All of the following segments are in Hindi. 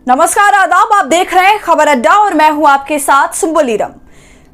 नमस्कार, आदाब। आप देख रहे हैं खबर अड्डा और मैं हूं आपके साथ सुम्बुलीरम।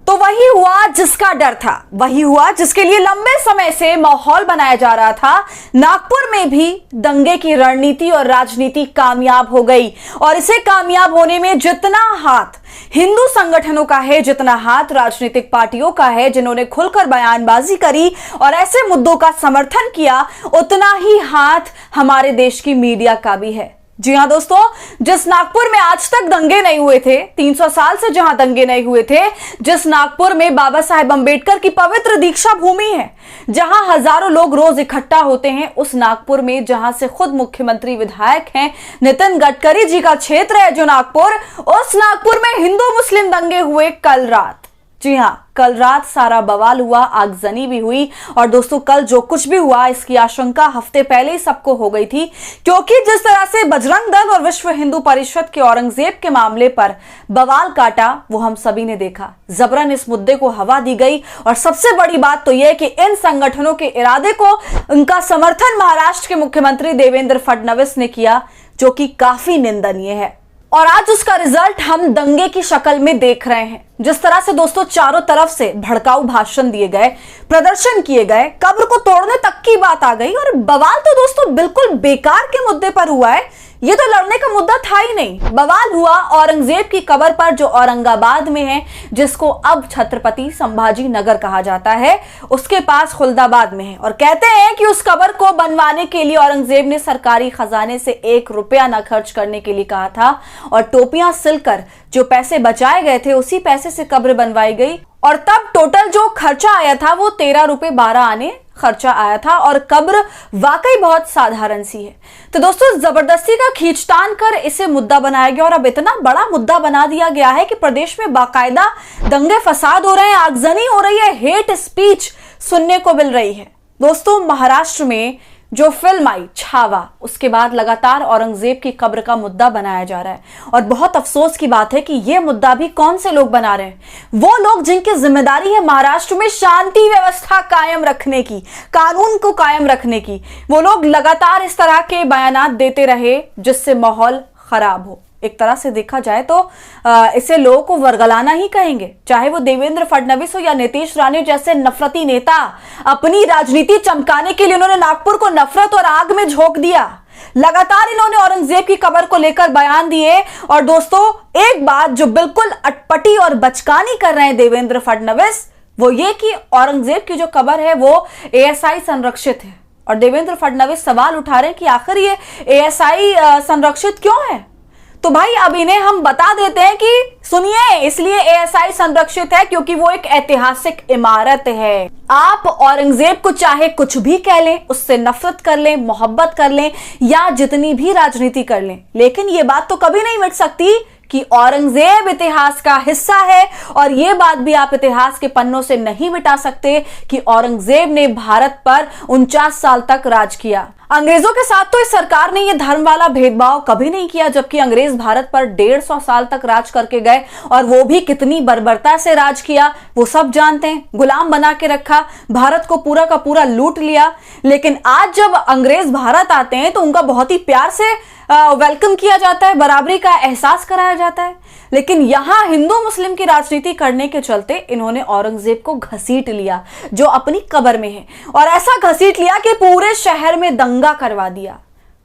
तो वही हुआ जिसका डर था, वही हुआ जिसके लिए लंबे समय से माहौल बनाया जा रहा था। नागपुर में भी दंगे की रणनीति और राजनीति कामयाब हो गई और इसे कामयाब होने में जितना हाथ हिंदू संगठनों का है, जितना हाथ राजनीतिक पार्टियों का है जिन्होंने खुलकर बयानबाजी करी और ऐसे मुद्दों का समर्थन किया, उतना ही हाथ हमारे देश की मीडिया का भी है। जी हां दोस्तों, जिस नागपुर में आज तक दंगे नहीं हुए थे, 300 साल से जहां दंगे नहीं हुए थे, जिस नागपुर में बाबा साहेब अंबेडकर की पवित्र दीक्षा भूमि है, जहां हजारों लोग रोज इकट्ठा होते हैं, उस नागपुर में जहां से खुद मुख्यमंत्री विधायक हैं नितिन गडकरी जी का क्षेत्र है जो नागपुर, उस नागपुर में हिंदू मुस्लिम दंगे हुए कल रात। जी हां, कल रात सारा बवाल हुआ, आगजनी भी हुई। और दोस्तों, कल जो कुछ भी हुआ इसकी आशंका हफ्ते पहले ही सबको हो गई थी, क्योंकि जिस तरह से बजरंग दल और विश्व हिंदू परिषद के औरंगजेब के मामले पर बवाल काटा वो हम सभी ने देखा। जबरन इस मुद्दे को हवा दी गई और सबसे बड़ी बात तो यह कि इन संगठनों के इरादे को उनका समर्थन महाराष्ट्र के मुख्यमंत्री देवेंद्र फडणवीस ने किया, जो कि काफी निंदनीय है। और आज उसका रिजल्ट हम दंगे की शक्ल में देख रहे हैं। जिस तरह से दोस्तों चारों तरफ से भड़काऊ भाषण दिए गए, प्रदर्शन किए गए, कब्र को तोड़ने तक की बात आ गई और बवाल तो दोस्तों बिल्कुल बेकार के मुद्दे पर हुआ है। ये तो लड़ने का मुद्दा था ही नहीं। बवाल हुआ औरंगजेब की कब्र पर जो औरंगाबाद में है, जिसको अब छत्रपति संभाजी नगर कहा जाता है, उसके पास खुलदाबाद में है। और कहते हैं कि उस कब्र को बनवाने के लिए औरंगजेब ने सरकारी खजाने से 1 रुपया न खर्च करने के लिए कहा था और टोपियां सिलकर जो पैसे बचाए गए थे उसी पैसे से कब्र बनवाई गई। और तब टोटल जो खर्चा आया था वो 13 रुपए 12 आने खर्चा आया था और कब्र वाकई बहुत साधारण सी है। तो दोस्तों, जबरदस्ती का खींचतान कर इसे मुद्दा बनाया गया और अब इतना बड़ा मुद्दा बना दिया गया है कि प्रदेश में बाकायदा दंगे फसाद हो रहे हैं, आगजनी हो रही है, हेट स्पीच सुनने को मिल रही है। दोस्तों, महाराष्ट्र में जो फिल्म आई छावा, उसके बाद लगातार औरंगजेब की कब्र का मुद्दा बनाया जा रहा है। और बहुत अफसोस की बात है कि यह मुद्दा भी कौन से लोग बना रहे हैं? वो लोग जिनकी जिम्मेदारी है महाराष्ट्र में शांति व्यवस्था कायम रखने की, कानून को कायम रखने की। वो लोग लगातार इस तरह के बयानात देते रहे जिससे माहौल खराब हो। एक तरह से देखा जाए तो इसे लोगों को वर्गलाना ही कहेंगे, चाहे वो देवेंद्र फडणवीस हो या नीतीश राणे जैसे नफरती नेता। अपनी राजनीति चमकाने के लिए उन्होंने नागपुर को नफरत और आग में झोंक दिया। लगातार इन्होंने औरंगजेब की कब्र को लेकर बयान दिए। और दोस्तों, एक बात जो बिल्कुल अटपटी और बचकानी कर रहे हैं देवेंद्र फडणवीस, वो ये कि औरंगजेब की जो कब्र है वो एएसआई संरक्षित है। और देवेंद्र फडणवीस सवाल उठा रहे हैं कि आखिर ये एएसआई संरक्षित क्यों है? तो भाई अब इन्हें हम बता देते हैं कि सुनिए, इसलिए एएसआई संरक्षित है क्योंकि वो एक ऐतिहासिक इमारत है। आप औरंगजेब को चाहे कुछ भी कह लें, उससे नफरत कर लें, मोहब्बत कर लें या जितनी भी राजनीति कर लें, लेकिन ये बात तो कभी नहीं मिट सकती कि औरंगजेब इतिहास का हिस्सा है। और ये बात भी आप इतिहास के पन्नों से नहीं मिटा सकते कि औरंगजेब ने भारत पर 49 साल तक राज किया। अंग्रेजों के साथ तो इस सरकार ने यह धर्म वाला भेदभाव कभी नहीं किया, जबकि अंग्रेज भारत पर 150 साल तक राज करके गए और वो भी कितनी बर्बरता से राज किया वो सब जानते हैं। गुलाम बना के रखा, भारत को पूरा का पूरा लूट लिया। लेकिन आज जब अंग्रेज भारत आते हैं तो उनका बहुत ही प्यार से वेलकम किया जाता है, बराबरी का एहसास कराया जाता है। लेकिन यहां हिंदू मुस्लिम की राजनीति करने के चलते इन्होंने औरंगजेब को घसीट लिया जो अपनी कब्र में है, और ऐसा घसीट लिया कि पूरे शहर में दंगा करवा दिया।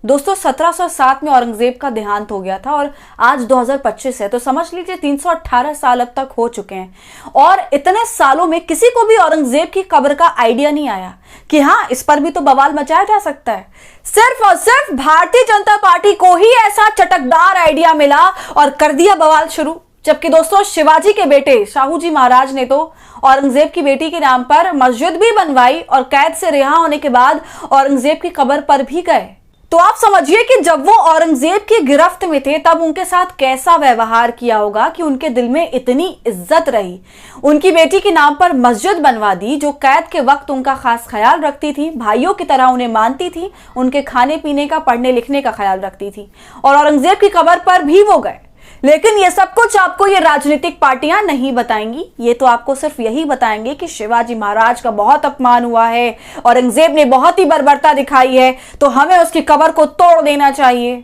दोस्तों, 1707 में औरंगजेब का देहांत हो गया था और आज 2025 है, तो समझ लीजिए 318 साल अब तक हो चुके हैं। और इतने सालों में किसी को भी औरंगजेब की कब्र का आइडिया नहीं आया कि हाँ, इस पर भी तो बवाल मचाया जा सकता है। सिर्फ और सिर्फ भारतीय जनता पार्टी को ही ऐसा चटकदार आइडिया मिला और कर दिया बवाल शुरू। जबकि दोस्तों, शिवाजी के बेटे शाहू जी महाराज ने तो औरंगजेब की बेटी के नाम पर मस्जिद भी बनवाई और कैद से रिहा होने के बाद औरंगजेब की कब्र पर भी गए। तो आप समझिए कि जब वो औरंगजेब की गिरफ्त में थे तब उनके साथ कैसा व्यवहार किया होगा कि उनके दिल में इतनी इज्जत रही। उनकी बेटी के नाम पर मस्जिद बनवा दी जो कैद के वक्त उनका खास ख्याल रखती थी, भाइयों की तरह उन्हें मानती थी, उनके खाने पीने का, पढ़ने लिखने का ख्याल रखती थी। और औरंगजेब की कब्र पर भी वो गए। लेकिन ये सब कुछ आपको ये राजनीतिक पार्टियां नहीं बताएंगी। ये तो आपको सिर्फ यही बताएंगे कि शिवाजी महाराज का बहुत अपमान हुआ है, औरंगजेब ने बहुत ही बर्बरता दिखाई है, तो हमें उसकी कब्र को तोड़ देना चाहिए।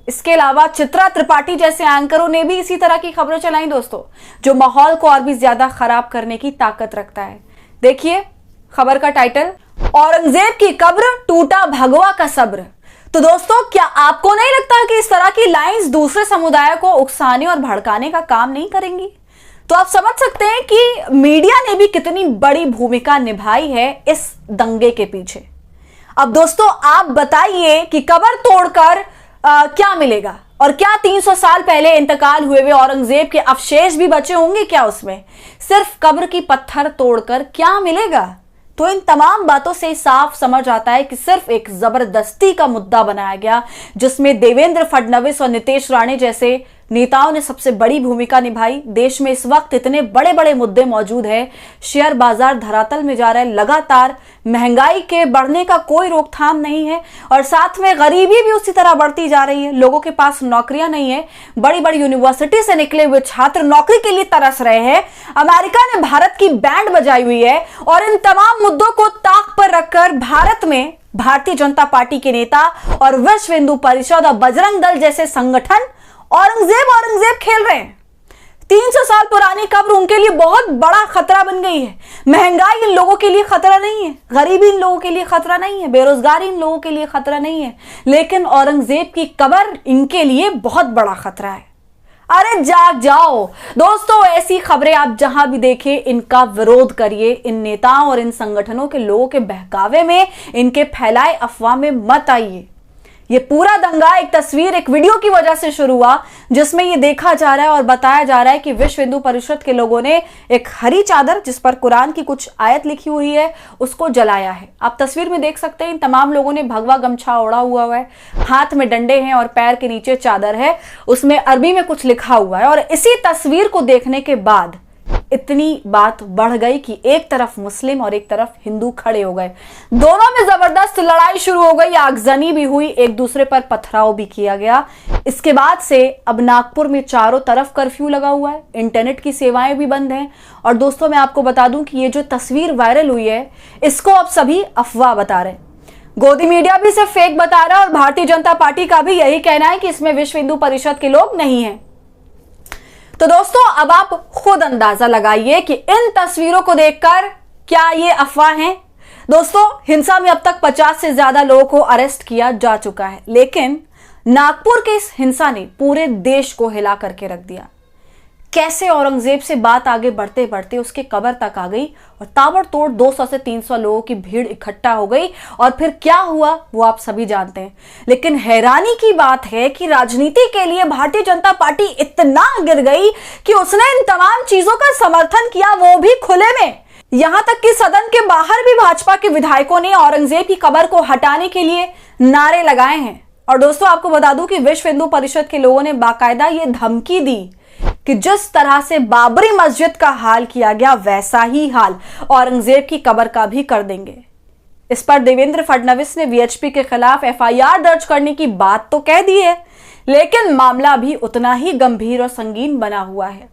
इसके अलावा चित्रा त्रिपाठी जैसे एंकरों ने भी इसी तरह की खबरें चलाई दोस्तों, जो माहौल को और भी ज्यादा खराब करने की ताकत रखता है। देखिए खबर का टाइटल, औरंगजेब की कब्र टूटा भगवा का सब्र। तो दोस्तों, क्या आपको नहीं लगता कि इस तरह की लाइंस दूसरे समुदाय को उकसाने और भड़काने का काम नहीं करेंगी? तो आप समझ सकते हैं कि मीडिया ने भी कितनी बड़ी भूमिका निभाई है इस दंगे के पीछे। अब दोस्तों आप बताइए कि कब्र तोड़कर क्या मिलेगा, और क्या 300 साल पहले इंतकाल हुए वे औरंगजेब के अवशेष भी बचे होंगे क्या उसमें? सिर्फ कब्र की पत्थर तोड़कर क्या मिलेगा? तो इन तमाम बातों से साफ समझ आता है कि सिर्फ एक जबरदस्ती का मुद्दा बनाया गया, जिसमें देवेंद्र फडणवीस और नीतीश राणे जैसे नेताओं ने सबसे बड़ी भूमिका निभाई। देश में इस वक्त इतने बड़े बड़े मुद्दे मौजूद हैं, शेयर बाजार धरातल में जा रहा है लगातार, महंगाई के बढ़ने का कोई रोकथाम नहीं है, और साथ में गरीबी भी उसी तरह बढ़ती जा रही है। लोगों के पास नौकरियां नहीं है, बड़ी बड़ी यूनिवर्सिटी से निकले हुए छात्र नौकरी के लिए तरस रहे हैं। अमेरिका ने भारत की बैंड बजाई हुई है, और इन तमाम मुद्दों को ताक पर रखकर भारत में भारतीय जनता पार्टी के नेता और विश्व हिंदू परिषद और बजरंग दल जैसे संगठन औरंगजेब खेल रहे हैं। 300 साल पुरानी कब्र उनके लिए बहुत बड़ा खतरा बन गई है। महंगाई इन लोगों के लिए खतरा नहीं है, गरीबी इन लोगों के लिए खतरा नहीं है, बेरोजगारी इन लोगों के लिए खतरा नहीं है, लेकिन औरंगजेब की कब्र इनके लिए बहुत बड़ा खतरा है। अरे जाग जाओ दोस्तों, ऐसी खबरें आप जहां भी देखें इनका विरोध करिए। इन नेताओं और इन संगठनों के लोगों के बहकावे में, इनके फैलाए अफवाह में मत आइए। ये पूरा दंगा एक तस्वीर, एक वीडियो की वजह से शुरू हुआ, जिसमें ये देखा जा रहा है और बताया जा रहा है कि विश्व हिंदू परिषद के लोगों ने एक हरी चादर जिस पर कुरान की कुछ आयत लिखी हुई है उसको जलाया है। आप तस्वीर में देख सकते हैं इन तमाम लोगों ने भगवा गमछा ओढ़ा हुआ है, हाथ में डंडे हैं और पैर के नीचे चादर है, उसमें अरबी में कुछ लिखा हुआ है। और इसी तस्वीर को देखने के बाद इतनी बात बढ़ गई कि एक तरफ मुस्लिम और एक तरफ हिंदू खड़े हो गए, दोनों में जबरदस्त लड़ाई शुरू हो गई, आगजनी भी हुई, एक दूसरे पर पथराव भी किया गया। इसके बाद से अब नागपुर में चारों तरफ कर्फ्यू लगा हुआ है, इंटरनेट की सेवाएं भी बंद हैं। और दोस्तों मैं आपको बता दूं कि ये जो तस्वीर वायरल हुई है इसको अब सभी अफवाह बता रहे हैं, गोदी मीडिया भी इसे फेक बता रहा है, और भारतीय जनता पार्टी का भी यही कहना है कि इसमें विश्व हिंदू परिषद के लोग नहीं हैं। तो दोस्तों अब आप खुद अंदाजा लगाइए कि इन तस्वीरों को देखकर क्या ये अफवाह हैं? दोस्तों हिंसा में अब तक 50 से ज्यादा लोगों को अरेस्ट किया जा चुका है, लेकिन नागपुर के इस हिंसा ने पूरे देश को हिला करके रख दिया। कैसे औरंगजेब से बात आगे बढ़ते बढ़ते उसके कब्र तक आ गई और ताबड़तोड़ 200 से 300 लोगों की भीड़ इकट्ठा हो गई, और फिर क्या हुआ वो आप सभी जानते हैं। लेकिन हैरानी की बात है कि राजनीति के लिए भारतीय जनता पार्टी इतना गिर गई कि उसने इन तमाम चीजों का समर्थन किया, वो भी खुले में। यहां तक कि सदन के बाहर भी भाजपा के विधायकों ने औरंगजेब की कब्र को हटाने के लिए नारे लगाए हैं। और दोस्तों आपको बता दूं कि विश्व हिंदू परिषद के लोगों ने बाकायदा ये धमकी दी कि जिस तरह से बाबरी मस्जिद का हाल किया गया वैसा ही हाल औरंगजेब की कब्र का भी कर देंगे। इस पर देवेंद्र फडणवीस ने वीएचपी के खिलाफ एफआईआर दर्ज करने की बात तो कह दी है, लेकिन मामला भी उतना ही गंभीर और संगीन बना हुआ है।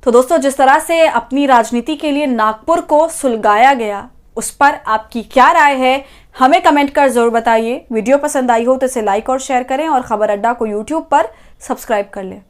तो दोस्तों जिस तरह से अपनी राजनीति के लिए नागपुर को सुलगाया गया, उस पर आपकी क्या राय है हमें कमेंट कर जरूर बताइए। वीडियो पसंद आई हो तो इसे लाइक और शेयर करें, और खबर अड्डा को यूट्यूब पर सब्सक्राइब कर लें।